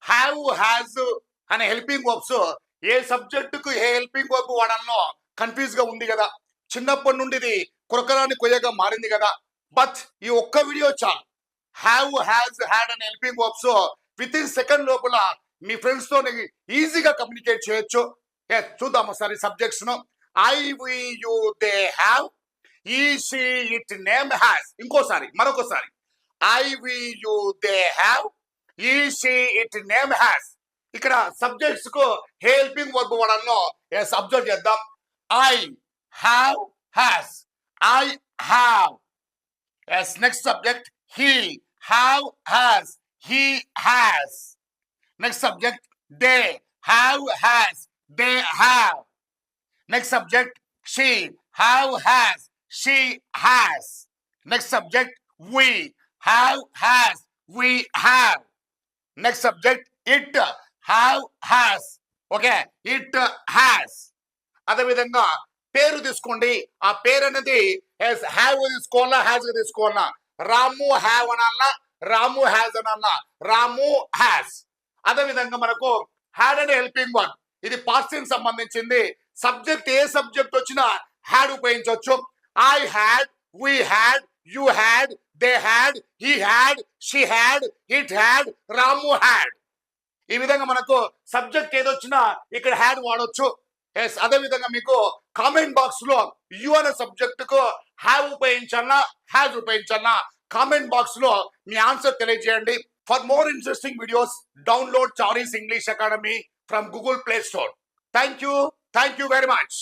Have has అనే helping verbs ఏ సబ్జెక్టుకు ఏ helping verb వాడాలో confuse గా ఉంది కదా. చిన్నప్పటి నుండి ఇది కురకరాని కొయ్యగా మారింది కదా. బట్ ఈ ఒక్క వీడియో చాలు. హ్యావ్ హ్యాజ్ హ్యాడ్ అనే helping verbs with in second లోపల మీ ఫ్రెండ్స్ తో ఈజీగా కమ్యూనికేట్ చేయొచ్చు. చూద్దాం ఒకసారి సబ్జెక్ట్స్ ను. I we you they have, he she it name has. ఇంకోసారి మరొకసారి I we you they have, he she it name has. ఇక్కడ సబ్జెక్ట్స్ కు హెల్పింగ్ వర్బ్ వాడాలో అబ్జర్వ్ చేద్దాం. I have has, I have. Next subject he have has, he has. Next subject they have has, they have. Next subject she have has, she has. Next subject we have has, we have. Next subject it have has, okay, it has. అదే విధంగా పేరు తీసుకోండి. ఆ పేరు అనేది have తీసుకోవాలా, has తీసుకోవాలా. Ramu have అనాలన్నా, రాము హ్యాజ్ అనాలన్నా, రాము హ్యాస్. అదే విధంగా మనకు హ్యాడ్ అనే హెల్పింగ్ వన్, ఇది పాస్ట్ టెన్స్ సంబంధించింది. సబ్జెక్ట్ ఏ సబ్జెక్ట్ వచ్చినా హ్యాడ్ ఉపయోగించవచ్చు. I had, we had, you had, they had, he had, she had, it had, Ramu had. ఈ విధంగా మనకు సబ్జెక్ట్ ఏదొచ్చినా ఇక్కడ హ్యాడ్ వాడొచ్చు. అదే విధంగా మీకు కామెంట్ బాక్స్ లో యు అనే సబ్జెక్ట్ కు హ్యావ్ ఉపయోగించాలన్నా, హ్యాజ్ ఉపయోగించాలన్నా కామెంట్ బాక్స్ లో మీ ఆన్సర్ తెలియజేయండి. For more interesting videos download Chari's English Academy from Google Play Store. Thank you very much.